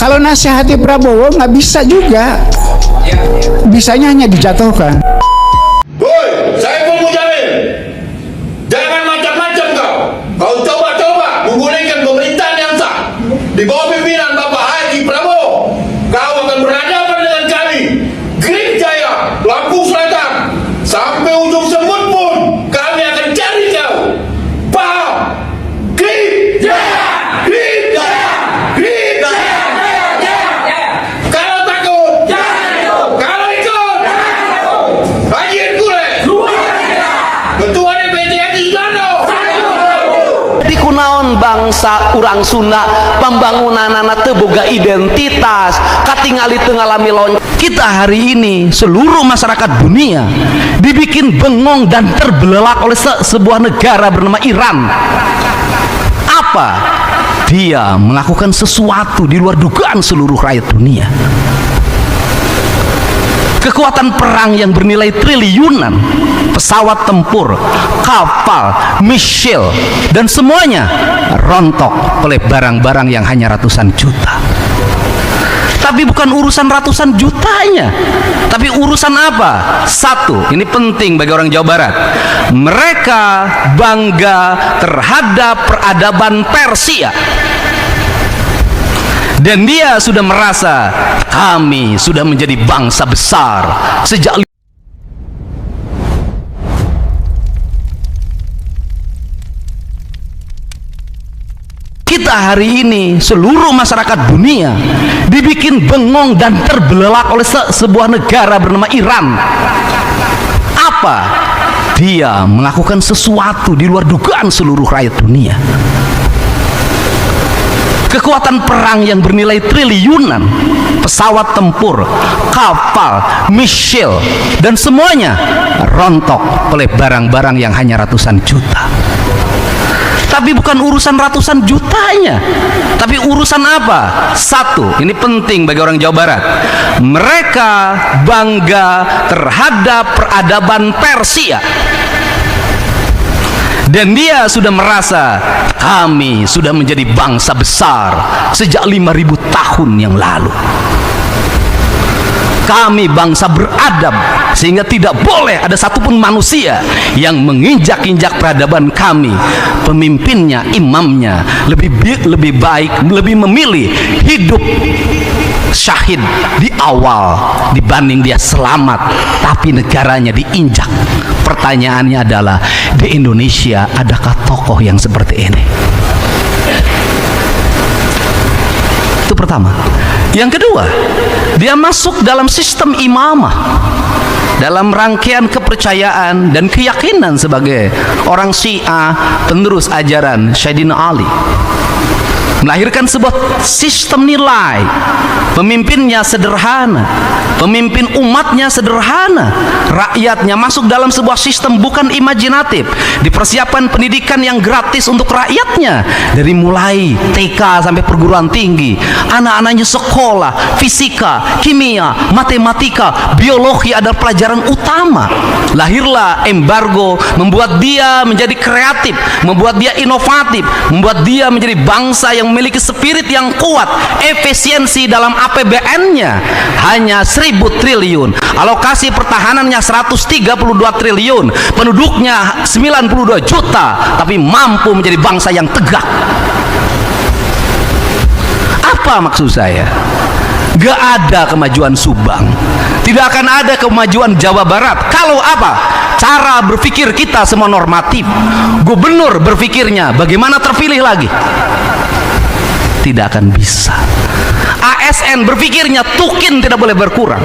Kalau nasihati Prabowo nggak bisa juga, bisanya hanya dijatuhkan. Woi, saya mau Mujahid, jangan macam-macam kau. Kau coba-coba menggulingkan pemerintahan yang sah di bawah pimpinan Bapak Haji Prabowo. Kau akan berhadapan dengan kami, Green Jaya, Lampung Selatan, sampai ujung semut pun kami akan cari kau. Paham? Green Jaya, Green Jaya, Green Jaya. Kalau takut, jangan ikut. Kalau ikut, jangan ikut. Haji Kure, Ketua DPD Haji Sudarno. Di kunaon bangsa urang Sunda pembangunan anak teboga identitas katingali tengalami loncat. Kita hari ini seluruh masyarakat dunia dibikin bengong dan terbelalak oleh sebuah negara bernama Iran. Apa? Dia melakukan sesuatu di luar dugaan seluruh rakyat dunia. Kekuatan perang yang bernilai triliunan, pesawat tempur, kapal, misil, dan semuanya rontok oleh barang-barang yang hanya ratusan juta. Tapi bukan urusan ratusan jutanya, tapi urusan apa? Satu, ini penting bagi orang Jawa Barat. Mereka bangga terhadap peradaban Persia. Dan dia sudah merasa kami sudah menjadi bangsa besar sejak kita hari ini seluruh masyarakat dunia dibikin bengong dan terbelalak oleh sebuah negara bernama Iran. Apa? Dia melakukan sesuatu di luar dugaan seluruh rakyat dunia. Kekuatan perang yang bernilai triliunan, pesawat tempur, kapal, misil, dan semuanya rontok oleh barang-barang yang hanya ratusan juta. Tapi bukan urusan ratusan jutanya, tapi urusan apa? Satu, ini penting bagi orang Jawa Barat. Mereka bangga terhadap peradaban Persia. Dan dia sudah merasa kami sudah menjadi bangsa besar sejak 5.000 tahun yang lalu. Kami bangsa beradab sehingga tidak boleh ada satupun manusia yang menginjak-injak peradaban kami. Pemimpinnya, imamnya lebih baik, lebih memilih hidup syahid di awal dibanding dia selamat tapi negaranya diinjak. Pertanyaannya adalah, di Indonesia adakah tokoh yang seperti ini? Itu pertama. Yang kedua, dia masuk dalam sistem imamah, dalam rangkaian kepercayaan dan keyakinan sebagai orang Syiah penerus ajaran Sayyidina Ali, melahirkan sebuah sistem nilai. Pemimpinnya sederhana, pemimpin umatnya sederhana, rakyatnya masuk dalam sebuah sistem bukan imajinatif. Dipersiapkan pendidikan yang gratis untuk rakyatnya dari mulai TK sampai perguruan tinggi. Anak-anaknya sekolah fisika, kimia, matematika, biologi adalah pelajaran utama. Lahirlah embargo, membuat dia menjadi kreatif, membuat dia inovatif, membuat dia menjadi bangsa yang memiliki spirit yang kuat. Efisiensi dalam APBN-nya hanya 1.000 triliun, alokasi pertahanannya 132 triliun, penduduknya 92 juta, tapi mampu menjadi bangsa yang tegak. Apa maksud saya? Gak ada kemajuan Subang, tidak akan ada kemajuan Jawa Barat kalau apa? Cara berpikir kita semua normatif. Gubernur berpikirnya bagaimana terpilih lagi? Tidak akan bisa. ASN berpikirnya tukin tidak boleh berkurang.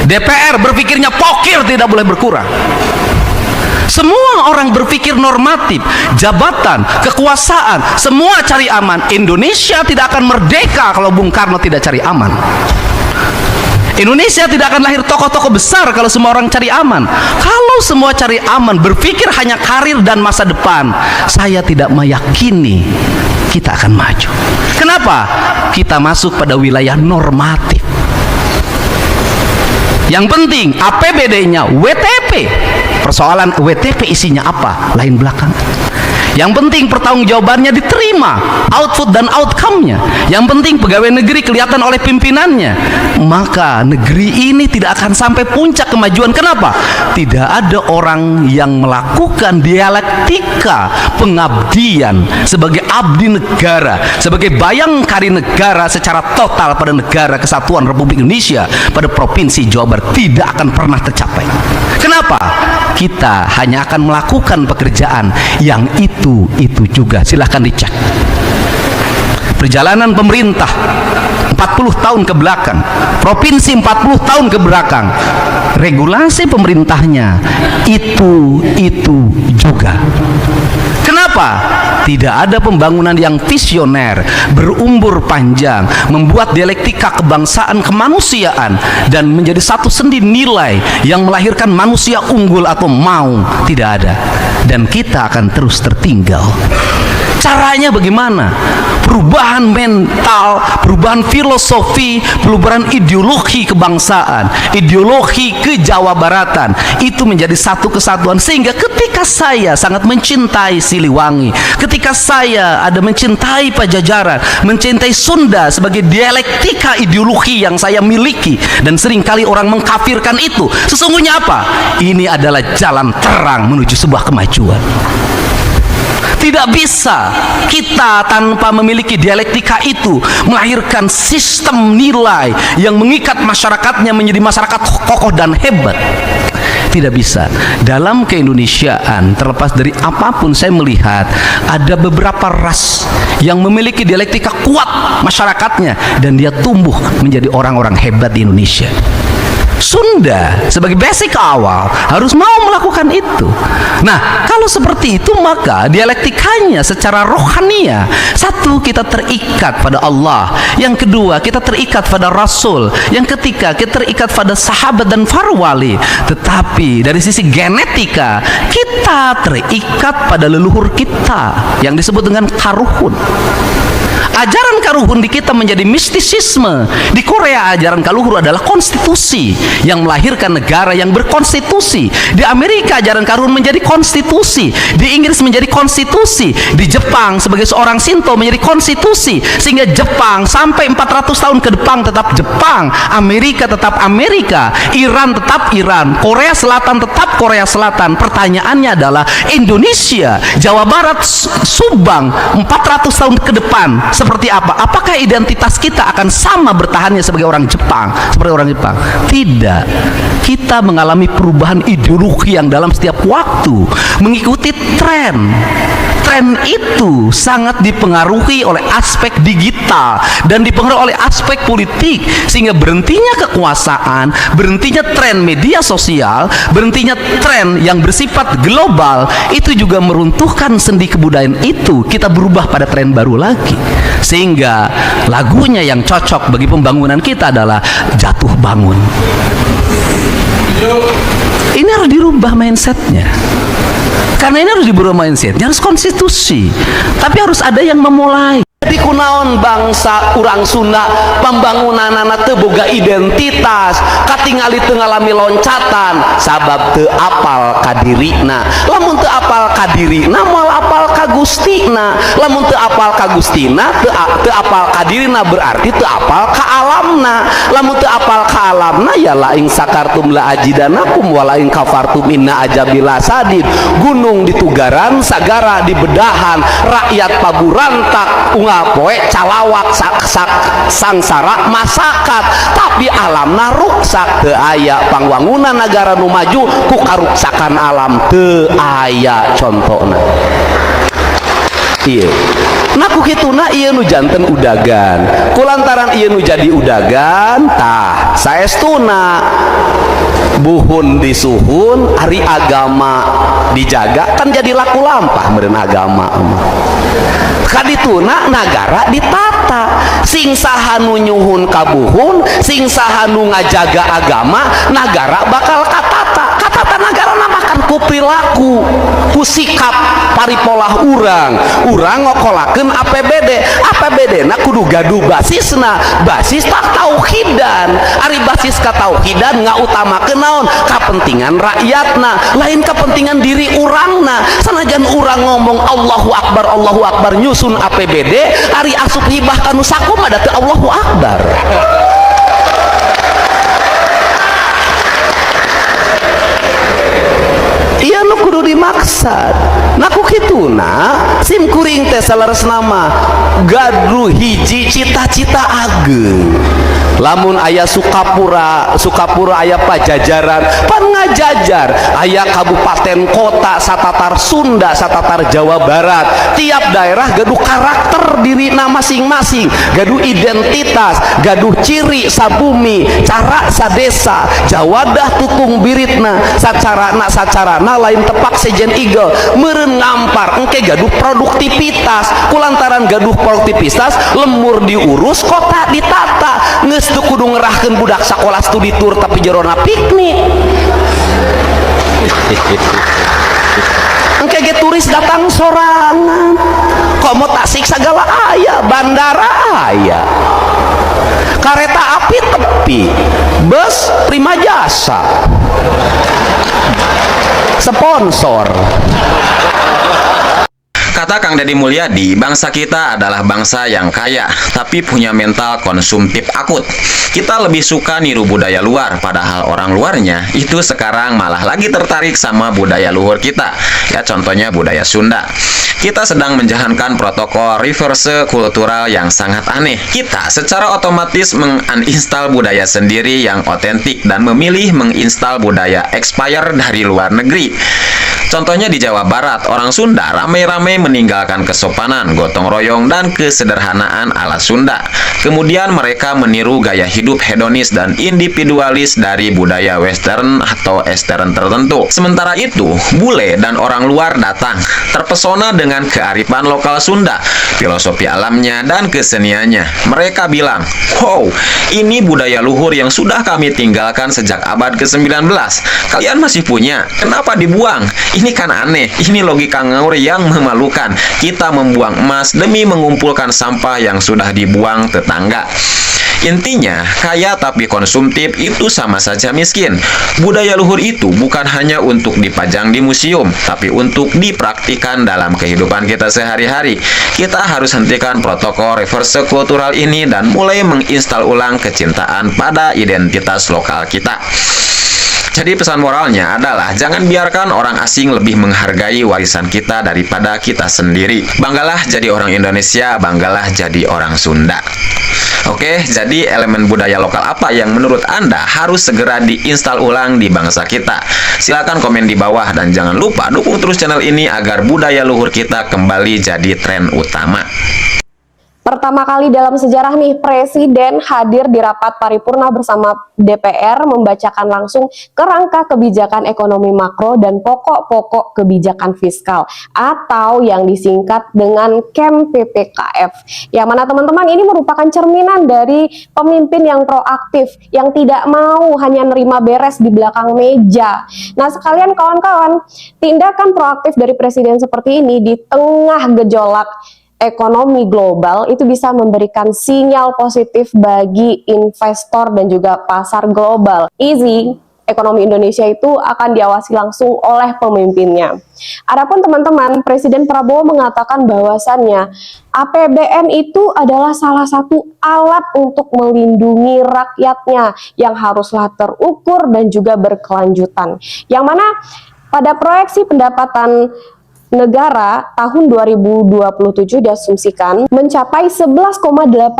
DPR berpikirnya pokir tidak boleh berkurang. Semua orang berpikir normatif, jabatan, kekuasaan, semua cari aman. Indonesia tidak akan merdeka kalau Bung Karno tidak cari aman. Indonesia tidak akan lahir tokoh-tokoh besar kalau semua orang cari aman. Kalau semua cari aman, berpikir hanya karir dan masa depan, saya tidak meyakini kita akan maju. Kenapa? Kita masuk pada wilayah normatif. Yang penting APBD-nya WTP. Persoalan WTP isinya apa? Lain belakang. Yang penting pertanggungjawabannya diterima, output dan outcome-nya. Yang penting pegawai negeri kelihatan oleh pimpinannya. Maka negeri ini tidak akan sampai puncak kemajuan. Kenapa? Tidak ada orang yang melakukan dialektika pengabdian sebagai abdi negara, sebagai bayangkari negara secara total pada negara kesatuan Republik Indonesia, pada Provinsi Jawa Barat. Tidak akan pernah tercapai. Kenapa? Kita hanya akan melakukan pekerjaan yang itu juga. Silahkan dicek perjalanan pemerintah 40 tahun ke belakang, provinsi 40 tahun ke belakang, regulasi pemerintahnya itu juga. Kenapa? Tidak ada pembangunan yang visioner, berumbur panjang, membuat dialektika kebangsaan kemanusiaan dan menjadi satu sendi nilai yang melahirkan manusia unggul atau mau. Tidak ada. Dan kita akan terus tertinggal. Caranya bagaimana? Perubahan mental, perubahan filosofi, perubahan ideologi kebangsaan, ideologi kejawabaratan, itu menjadi satu kesatuan. Sehingga ketika saya sangat mencintai Siliwangi, ketika saya ada mencintai Pajajaran, mencintai Sunda sebagai dialektika ideologi yang saya miliki, dan seringkali orang mengkafirkan itu, sesungguhnya apa? Ini adalah jalan terang menuju sebuah kemajuan. Tidak bisa kita tanpa memiliki dialektika itu melahirkan sistem nilai yang mengikat masyarakatnya menjadi masyarakat kokoh dan hebat. Tidak bisa. Dalam keindonesiaan, terlepas dari apapun, saya melihat ada beberapa ras yang memiliki dialektika kuat masyarakatnya, dan dia tumbuh menjadi orang-orang hebat di Indonesia. Sunda sebagai basic awal harus mau melakukan itu. Nah, kalau seperti itu, maka dialektikanya secara rohania, satu, kita terikat pada Allah. Yang kedua, kita terikat pada Rasul. Yang ketiga, kita terikat pada sahabat dan para wali. Tetapi dari sisi genetika, kita terikat pada leluhur kita yang disebut dengan karuhun. Ajaran karuhun di kita menjadi mistisisme. Di Korea ajaran kaluhur adalah konstitusi yang melahirkan negara yang berkonstitusi. Di Amerika ajaran karuhun menjadi konstitusi. Di Inggris menjadi konstitusi. Di Jepang sebagai seorang Shinto menjadi konstitusi. Sehingga Jepang sampai 400 tahun ke depan tetap Jepang, Amerika tetap Amerika, Iran tetap Iran, Korea Selatan tetap Korea Selatan. Pertanyaannya adalah Indonesia, Jawa Barat, Subang 400 tahun ke depan seperti apa? Apakah identitas kita akan sama bertahannya sebagai orang Jepang, seperti orang Jepang? Tidak. Kita mengalami perubahan ideologi yang dalam setiap waktu mengikuti tren. Tren itu sangat dipengaruhi oleh aspek digital dan dipengaruhi oleh aspek politik, sehingga berhentinya kekuasaan, berhentinya tren media sosial, berhentinya tren yang bersifat global, itu juga meruntuhkan sendi kebudayaan itu. Kita berubah pada tren baru lagi. Sehingga lagunya yang cocok bagi pembangunan kita adalah Jatuh Bangun. Ini harus dirubah mindsetnya. Karena ini harus dirubah mindsetnya, harus konstitusi. Tapi harus ada yang memulai. Di kunaon bangsa urang Sunda pembangunan anak teu boga identitas, katingali teu ngalami loncatan sabab teu apal kadirina. Lamun teu apal kadirina moal apal ka Gustina. Lamun teu apal ka Gustina teu apal kadirina berarti teu apal ka alamna. Lamun teu apal ka alamna ya la ing sakartum la ajidanakum wala ing kafartum inna ajabila sadid. Gunung ditugaran, sagara dibedahan, rakyat paburantak, poe calawak sangsara masakat, tapi alamna ruksak. Teu aya pangwangunan negara nu maju ku karuksakan alam, teu aya contona. Ieu nah ku kituna ieu nu janten udagan. Kulantaran ieu nu jadi udagan, tah saestuna buhun disuhun, ari agama dijaga, kan jadi laku lampah meureun agama. Kadituna nagara ditata, sing saha nu nyuhun kabuhun, sing saha nu ngajaga agama, nagara bakal katata. Katata nagara namakan ku perilaku, ku sikap paripolah urang ngokolakeun APBD na kudu gaduh basisna, basis tak tauhidan. Ari basis ka tauhidan ngautamakeun naon? Kapentingan rakyatna, lain kepentingan diri urangna. Sanajan urang ngomong Allahu Akbar nyusun APBD, ari asup hibah kanu sakumaha da teu Allahu Akbar. Iya nu kudu dimaksad. Naku kituna sim kuring teh salaresna mah gaduh hiji cita-cita ageng. Lamun aya Sukapura aya Pajajaran, pan ngajajar aya kabupaten kota satatar Sunda, satatar Jawa Barat. Tiap daerah gaduh karakter dirina masing-masing, gaduh identitas, gaduh ciri sabumi, cara sadesa, jawadah tutung biritna, sacarana lain tepak sejen igel, meureun ngampar engke gaduh produktivitas. Kulantaran gaduh produktivitas, lemur diurus, kota ditata. Geus teu kudu ngerahkeun budak sakola studi tur tapi jerona piknik. Engke ge turis datang sorangan, komo Tasik sagala aya, bandara aya, kareta api tepi, bus prima jasa, sponsor. Kata Kang Deddy Mulyadi, bangsa kita adalah bangsa yang kaya, tapi punya mental konsumtif akut. Kita lebih suka niru budaya luar, padahal orang luarnya itu sekarang malah lagi tertarik sama budaya luhur kita. Ya contohnya budaya Sunda. Kita sedang menjalankan protokol reverse kultural yang sangat aneh. Kita secara otomatis menginstal budaya sendiri yang otentik dan memilih menginstal budaya expired dari luar negeri. Contohnya di Jawa Barat, orang Sunda ramai-ramai meninggalkan kesopanan, gotong royong, dan kesederhanaan ala Sunda. Kemudian mereka meniru gaya hidup hedonis dan individualis dari budaya western atau eastern tertentu. Sementara itu, bule dan orang luar datang, terpesona dengan kearifan lokal Sunda, filosofi alamnya, dan keseniannya. Mereka bilang, "Wow, ini budaya luhur yang sudah kami tinggalkan sejak abad ke-19. Kalian masih punya, kenapa dibuang? Ini kan aneh, ini logika ngawur yang memalukan. Kita membuang emas demi mengumpulkan sampah yang sudah dibuang tetangga." Intinya, kaya tapi konsumtif itu sama saja miskin. Budaya luhur itu bukan hanya untuk dipajang di museum, tapi untuk dipraktikkan dalam kehidupan kita sehari-hari. Kita harus hentikan protokol reverse kultural ini dan mulai menginstal ulang kecintaan pada identitas lokal kita. Jadi pesan moralnya adalah jangan biarkan orang asing lebih menghargai warisan kita daripada kita sendiri. Banggalah jadi orang Indonesia, banggalah jadi orang Sunda. Oke, jadi elemen budaya lokal apa yang menurut Anda harus segera diinstal ulang di bangsa kita? Silakan komen di bawah dan jangan lupa dukung terus channel ini agar budaya luhur kita kembali jadi tren utama. Pertama kali dalam sejarah nih, Presiden hadir di rapat paripurna bersama DPR membacakan langsung kerangka kebijakan ekonomi makro dan pokok-pokok kebijakan fiskal atau yang disingkat dengan KEM PPKF. Yang mana teman-teman ini merupakan cerminan dari pemimpin yang proaktif, yang tidak mau hanya nerima beres di belakang meja. Nah sekalian kawan-kawan, tindakan proaktif dari Presiden seperti ini di tengah gejolak ekonomi global itu bisa memberikan sinyal positif bagi investor dan juga pasar global. Easy, ekonomi Indonesia itu akan diawasi langsung oleh pemimpinnya. Adapun teman-teman, Presiden Prabowo mengatakan bahwasannya APBN itu adalah salah satu alat untuk melindungi rakyatnya yang haruslah terukur dan juga berkelanjutan. Yang mana pada proyeksi pendapatan negara tahun 2027 diasumsikan mencapai 11,82%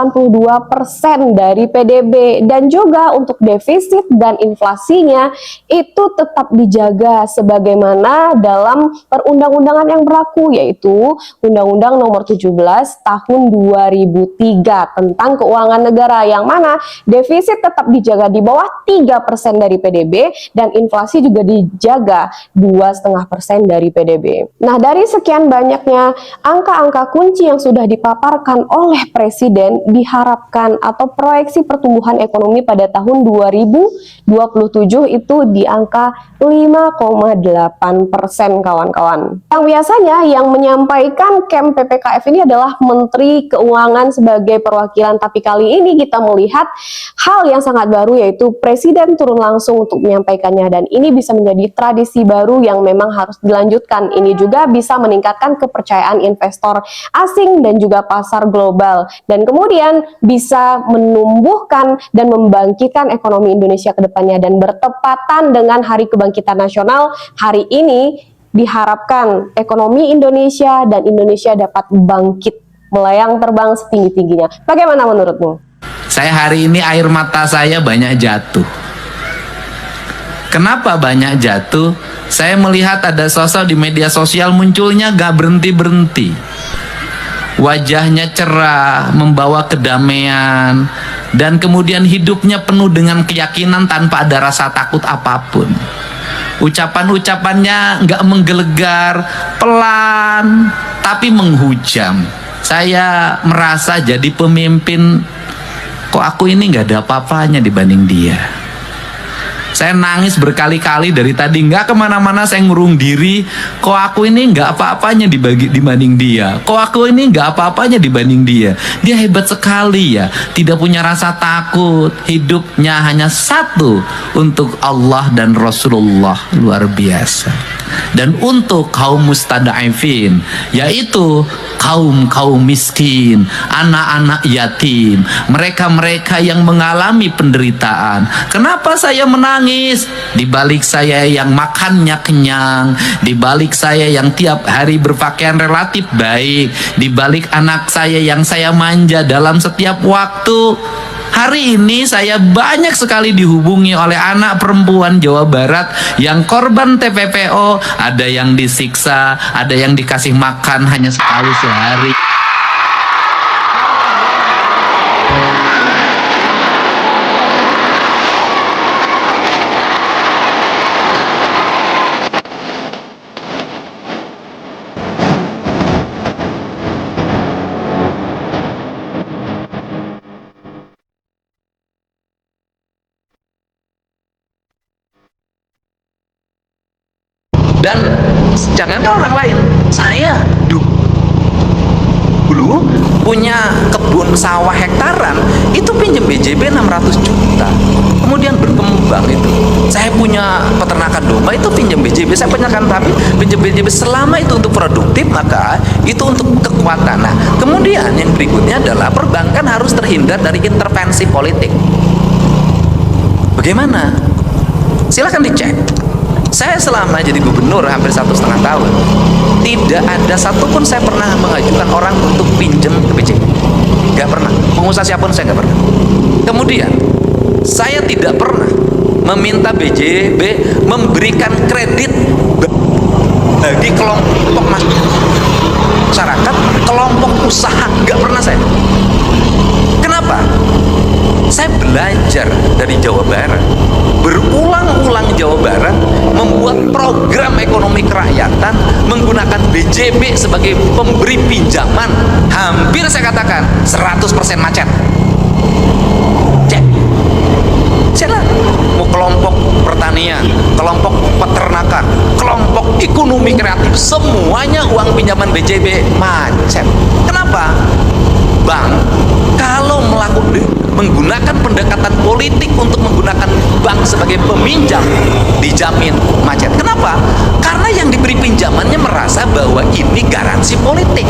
dari PDB dan juga untuk defisit dan inflasinya itu tetap dijaga sebagaimana dalam perundang-undangan yang berlaku, yaitu Undang-Undang Nomor 17 Tahun 2003 tentang keuangan negara, yang mana defisit tetap dijaga di bawah 3% dari PDB dan inflasi juga dijaga 2,5% dari PDB. Nah, Nah, dari sekian banyaknya angka-angka kunci yang sudah dipaparkan oleh Presiden, diharapkan atau proyeksi pertumbuhan ekonomi pada tahun 2027 itu di angka 5,8%, kawan-kawan. Yang biasanya yang menyampaikan camp PPKF ini adalah Menteri Keuangan sebagai perwakilan, tapi kali ini kita melihat hal yang sangat baru, yaitu Presiden turun langsung untuk menyampaikannya, dan ini bisa menjadi tradisi baru yang memang harus dilanjutkan. Ini juga bisa meningkatkan kepercayaan investor asing dan juga pasar global, dan kemudian bisa menumbuhkan dan membangkitkan ekonomi Indonesia ke depannya. Dan bertepatan dengan Hari Kebangkitan Nasional hari ini, diharapkan ekonomi Indonesia dan Indonesia dapat bangkit, melayang terbang setinggi-tingginya. Bagaimana menurutmu? Saya hari ini air mata saya banyak jatuh. Kenapa banyak jatuh? Saya melihat ada sosok di media sosial munculnya gak berhenti-berhenti. Wajahnya cerah, membawa kedamaian, dan kemudian hidupnya penuh dengan keyakinan tanpa ada rasa takut apapun. Ucapan-ucapannya gak menggelegar, pelan, tapi menghujam. Saya merasa jadi pemimpin, kok aku ini gak ada apa-apanya dibanding dia. Saya nangis berkali-kali dari tadi, nggak kemana-mana, saya ngurung diri. Kok aku ini nggak apa-apanya dibanding dia. Kok aku ini nggak apa-apanya dibanding dia. Dia hebat sekali ya, tidak punya rasa takut. Hidupnya hanya satu, untuk Allah dan Rasulullah, luar biasa. Dan untuk kaum mustada'ifin, yaitu kaum miskin, anak-anak yatim, mereka-mereka yang mengalami penderitaan. Kenapa saya menangis? Di balik saya yang makannya kenyang, di balik saya yang tiap hari berpakaian relatif baik, di balik anak saya yang saya manja dalam setiap waktu. Hari ini saya banyak sekali dihubungi oleh anak perempuan Jawa Barat yang korban TPPO, ada yang disiksa, ada yang dikasih makan hanya sekali sehari. Dan jangankan orang lain, saya dulu punya kebun sawah hektaran, itu pinjam BJB 600 juta, kemudian berkembang itu. Saya punya peternakan domba, itu pinjam BJB, saya peternakan sapi, pinjam BJB. Selama itu untuk produktif, maka itu untuk kekuatan. Nah, kemudian yang berikutnya adalah perbankan harus terhindar dari intervensi politik. Bagaimana? Silakan dicek. Saya selama jadi gubernur hampir 1,5 tahun, tidak ada satupun saya pernah mengajukan orang untuk pinjam ke BJB. Gak pernah. Pengusaha siapapun saya gak pernah. Kemudian saya tidak pernah meminta BJB memberikan kredit bagi kelompok masyarakat, kelompok usaha. Gak pernah saya. Kenapa? Saya belajar dari Jawa Barat. Berulang-ulang Jawa Barat membuat program ekonomi kerakyatan menggunakan BJB sebagai pemberi pinjaman. Hampir saya katakan 100% macet. Cek. Ceklah. Mau kelompok pertanian, kelompok peternakan, kelompok ekonomi kreatif, semuanya uang pinjaman BJB macet. Kenapa? Bank kalau menggunakan pendekatan politik untuk menggunakan bank sebagai peminjam, dijamin macet. Kenapa? Karena yang diberi pinjamannya merasa bahwa ini garansi politik.